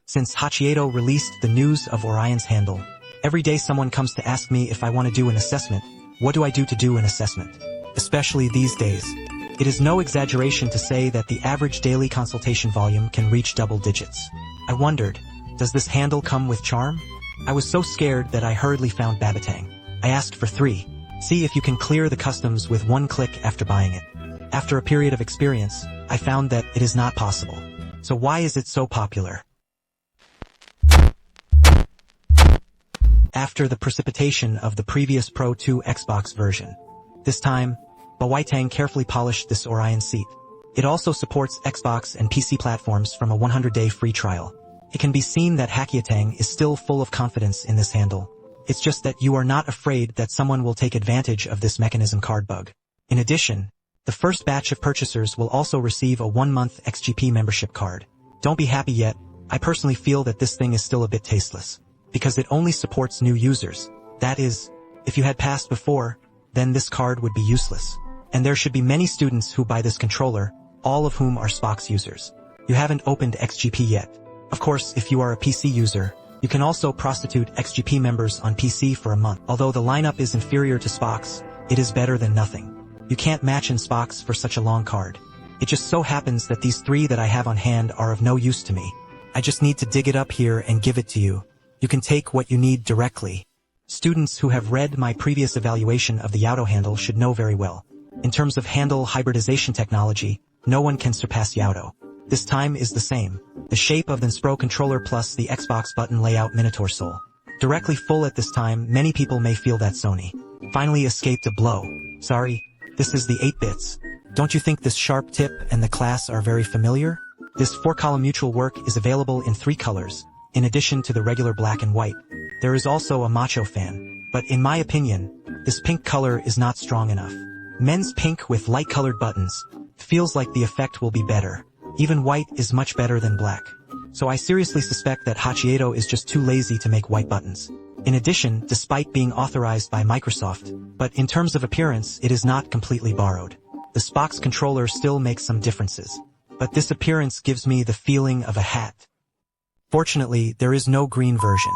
Since Hachieto released the news of Orion's handle, every day someone comes to ask me if I want to do an assessment. What do I do to do an assessment? Especially these days. It is no exaggeration to say that the average daily consultation volume can reach double digits. I wondered, does this handle come with charm? I was so scared that I hurriedly found Babatang. I asked for 3. See if you can clear the customs with 1 click after buying it. After a period of experience, I found that it is not possible. So why is it so popular? After the precipitation of the previous Pro 2 Xbox version, this time, Babatang carefully polished this Orion seat. It also supports Xbox and PC platforms from a 100-day free trial. It can be seen that Hachieto is still full of confidence in this handle. It's just that you are not afraid that someone will take advantage of this mechanism card bug. In addition, the first batch of purchasers will also receive a 1-month XGP membership card. Don't be happy yet. I personally feel that this thing is still a bit tasteless, because it only supports new users. That is, if you had passed before, then this card would be useless. And there should be many students who buy this controller, all of whom are Xbox users. You haven't opened XGP yet. Of course, if you are a PC user, you can also prostitute XGP members on PC for a month. Although the lineup is inferior to Xbox, it is better than nothing. You can't match in Xbox for such a long card. It just so happens that these 3 that I have on hand are of no use to me. I just need to dig it up here and give it to you. You can take what you need directly. Students who have read my previous evaluation of the Yaoto handle should know very well. In terms of handle hybridization technology, no one can surpass Yaoto. This time is the same. The shape of the Nspro controller plus the Xbox button layout Minotaur Soul. Directly full at this time, many people may feel that Sony finally escaped a blow. Sorry, this is the 8-bits. Don't you think this sharp tip and the class are very familiar? This 4-column mutual work is available in 3 colors, in addition to the regular black and white. There is also a macho fan, but in my opinion, this pink color is not strong enough. Men's pink with light-colored buttons feels like the effect will be better. Even white is much better than black. So I seriously suspect that Hachieto is just too lazy to make white buttons. In addition, despite being authorized by Microsoft, but in terms of appearance it is not completely borrowed. The Xbox controller still makes some differences, but this appearance gives me the feeling of a hat. Fortunately, there is no green version.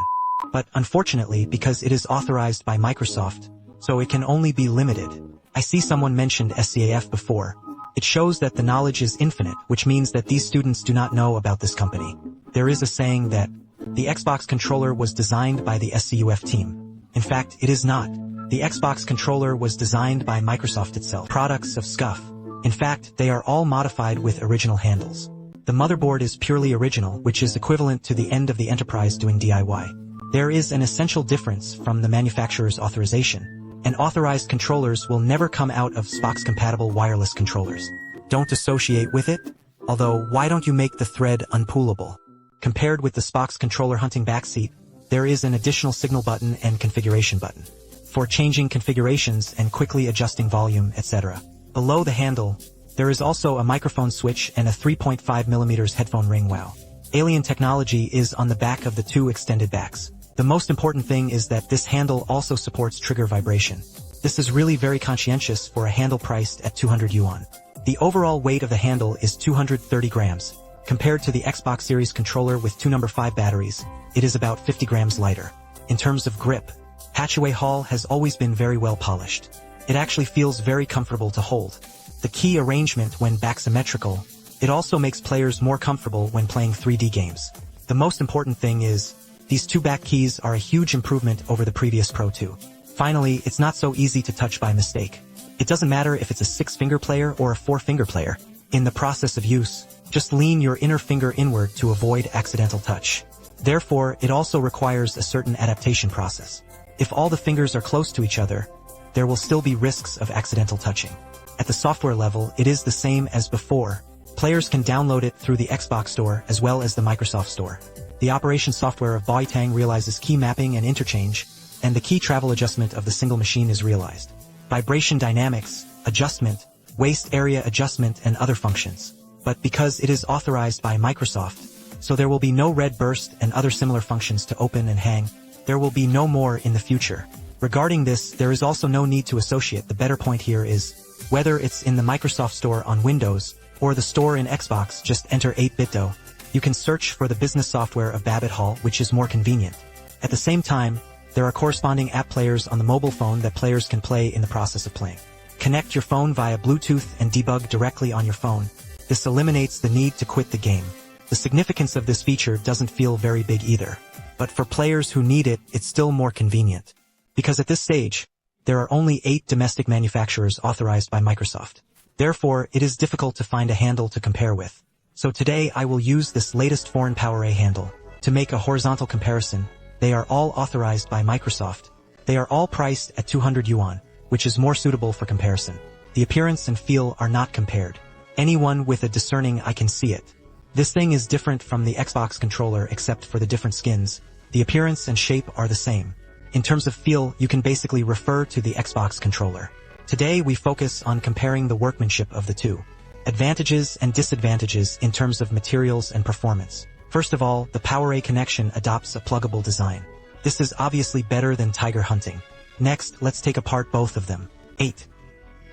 But unfortunately, because it is authorized by Microsoft, so it can only be limited. I see someone mentioned SCAF before. It shows that the knowledge is infinite, which means that these students do not know about this company. There is a saying that the Xbox controller was designed by the SCUF team. In fact, it is not. The Xbox controller was designed by Microsoft itself. Products of SCUF. In fact, they are all modified with original handles. The motherboard is purely original, which is equivalent to the end of the enterprise doing DIY. There is an essential difference from the manufacturer's authorization. And authorized controllers will never come out of Xbox-compatible wireless controllers. Don't associate with it? Although, why don't you make the thread unpullable? Compared with the Xbox controller hunting backseat, there is an additional signal button and configuration button for changing configurations and quickly adjusting volume, etc. Below the handle, there is also a microphone switch and a 3.5mm headphone ring. Wow. Alien technology is on the back of the 2 extended backs. The most important thing is that this handle also supports trigger vibration. This is really very conscientious for a handle priced at 200 yuan. The overall weight of the handle is 230 grams. Compared to the Xbox Series controller with 2 No. 5 batteries, it is about 50 grams lighter. In terms of grip, Hachieto Hall has always been very well polished. It actually feels very comfortable to hold. The key arrangement when back symmetrical, it also makes players more comfortable when playing 3D games. The most important thing is, these 2 back keys are a huge improvement over the previous Pro 2. Finally, it's not so easy to touch by mistake. It doesn't matter if it's a 6-finger player or a 4-finger player. In the process of use, just lean your inner finger inward to avoid accidental touch. Therefore, it also requires a certain adaptation process. If all the fingers are close to each other, there will still be risks of accidental touching. At the software level, it is the same as before. Players can download it through the Xbox Store as well as the Microsoft Store. The operation software of Babatang realizes key mapping and interchange, and the key travel adjustment of the single machine is realized. Vibration dynamics, adjustment, waist area adjustment and other functions. But because it is authorized by Microsoft, so there will be no red burst and other similar functions to open and hang. There will be no more in the future. Regarding this, there is also no need to associate. The better point here is, whether it's in the Microsoft Store on Windows, or the store in Xbox, just enter 8BitDo. You can search for the business software of Babbitt Hall, which is more convenient. At the same time, there are corresponding app players on the mobile phone that players can play in the process of playing. Connect your phone via Bluetooth and debug directly on your phone. This eliminates the need to quit the game. The significance of this feature doesn't feel very big either. But for players who need it, it's still more convenient. Because at this stage, there are only 8 domestic manufacturers authorized by Microsoft. Therefore, it is difficult to find a handle to compare with. So today I will use this latest foreign PowerA handle to make a horizontal comparison. They are all authorized by Microsoft. They are all priced at 200 yuan, which is more suitable for comparison. The appearance and feel are not compared. Anyone with a discerning eye can see it. This thing is different from the Xbox controller except for the different skins. The appearance and shape are the same. In terms of feel, you can basically refer to the Xbox controller. Today we focus on comparing the workmanship of the two. Advantages and disadvantages in terms of materials and performance. First of all, the PowerA connection adopts a pluggable design. This is obviously better than Tiger Hunting. Next, let's take apart both of them. 8.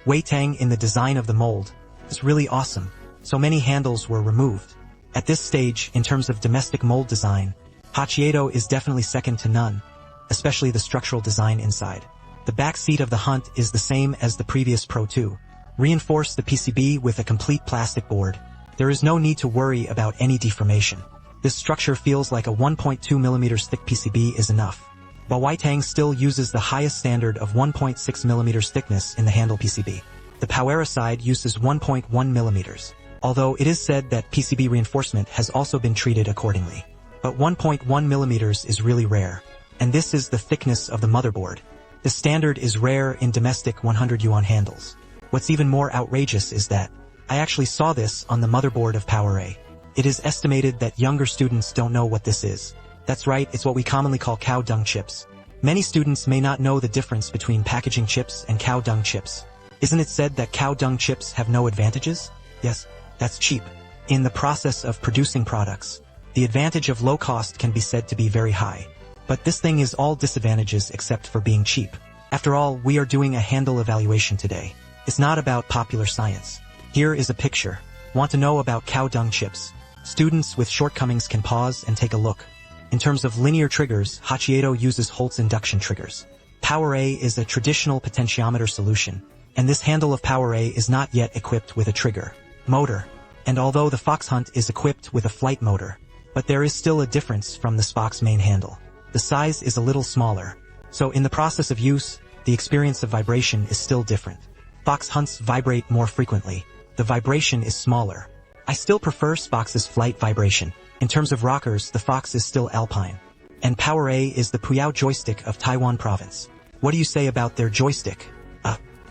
Weitang in the design of the mold is really awesome. So many handles were removed. At this stage, in terms of domestic mold design, Hachieto is definitely second to none, especially the structural design inside. The back seat of the Hunt is the same as the previous Pro 2. Reinforce the PCB with a complete plastic board. There is no need to worry about any deformation. This structure feels like a 1.2 mm thick PCB is enough. While Weitang still uses the highest standard of 1.6 mm thickness in the handle PCB. The PowerA side uses 1.1 mm, although it is said that PCB reinforcement has also been treated accordingly. But 1.1 mm is really rare. And this is the thickness of the motherboard. The standard is rare in domestic 100 yuan handles. What's even more outrageous is that I actually saw this on the motherboard of PowerA. It is estimated that younger students don't know what this is. That's right, it's what we commonly call cow dung chips. Many students may not know the difference between packaging chips and cow dung chips. Isn't it said that cow dung chips have no advantages? Yes, that's cheap. In the process of producing products, the advantage of low cost can be said to be very high. But this thing is all disadvantages except for being cheap. After all, we are doing a handle evaluation today. It's not about popular science. Here is a picture. Want to know about cow dung chips? Students with shortcomings can pause and take a look. In terms of linear triggers, Hachieto uses Holtz induction triggers. PowerA is a traditional potentiometer solution, and this handle of PowerA is not yet equipped with a trigger motor. And although the Fox Hunt is equipped with a flight motor, but there is still a difference from the Spock's main handle. The size is a little smaller, so in the process of use, the experience of vibration is still different. Fox Hunts vibrate more frequently. The vibration is smaller. I still prefer Spock's flight vibration. In terms of rockers, the Fox is still Alpine. And PowerA is the Puyao joystick of Taiwan province. What do you say about their joystick?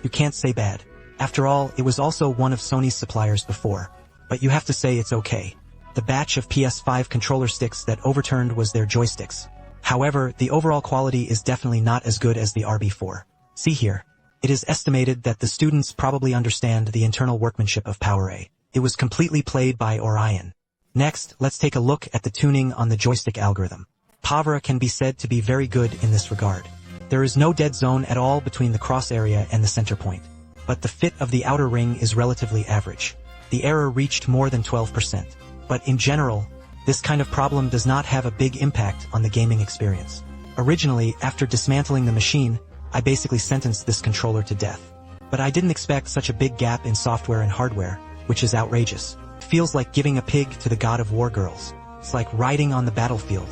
You can't say bad. After all, it was also one of Sony's suppliers before. But you have to say it's okay. The batch of PS5 controller sticks that overturned was their joysticks. However, the overall quality is definitely not as good as the RB4. See here. It is estimated that the students probably understand the internal workmanship of PowerA. It was completely played by Orion. Next, let's take a look at the tuning on the joystick algorithm. PowerA can be said to be very good in this regard. There is no dead zone at all between the cross area and the center point. But the fit of the outer ring is relatively average. The error reached more than 12%. But in general, this kind of problem does not have a big impact on the gaming experience. Originally, after dismantling the machine, I basically sentenced this controller to death. But I didn't expect such a big gap in software and hardware, which is outrageous. It feels like giving a pig to the god of war girls. It's like riding on the battlefield.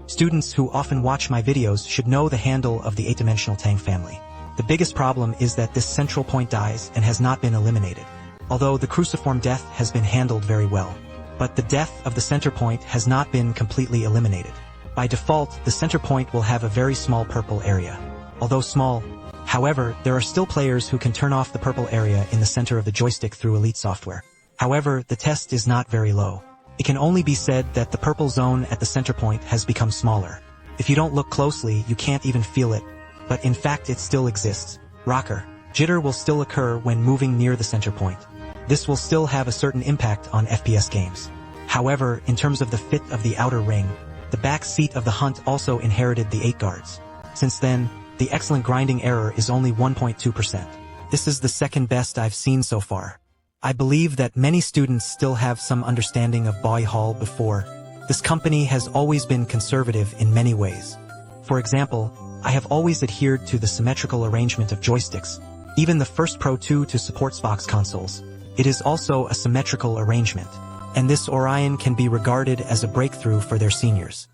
Students who often watch my videos should know the handle of the 8-dimensional Tang family. The biggest problem is that this central point dies and has not been eliminated. Although the cruciform death has been handled very well. But the death of the center point has not been completely eliminated. By default, the center point will have a very small purple area. Although small, however, there are still players who can turn off the purple area in the center of the joystick through Elite software. However, the test is not very low. It can only be said that the purple zone at the center point has become smaller. If you don't look closely, you can't even feel it, but in fact it still exists. Rocker. Jitter will still occur when moving near the center point. This will still have a certain impact on FPS games. However, in terms of the fit of the outer ring, the back seat of the Hunt also inherited the 8 guards. Since then, the excellent grinding error is only 1.2%. This is the second best I've seen so far. I believe that many students still have some understanding of Boy Hall before. This company has always been conservative in many ways. For example, I have always adhered to the symmetrical arrangement of joysticks. Even the first Pro 2 to support Xbox consoles. It is also a symmetrical arrangement. And this Orion can be regarded as a breakthrough for their seniors.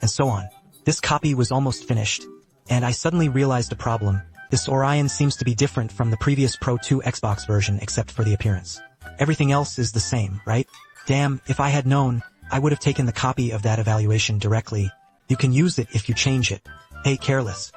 And so on. This copy was almost finished. And I suddenly realized a problem. This Orion seems to be different from the previous Pro 2 Xbox version except for the appearance. Everything else is the same, right? Damn, if I had known, I would have taken the copy of that evaluation directly. You can use it if you change it. Hey, careless.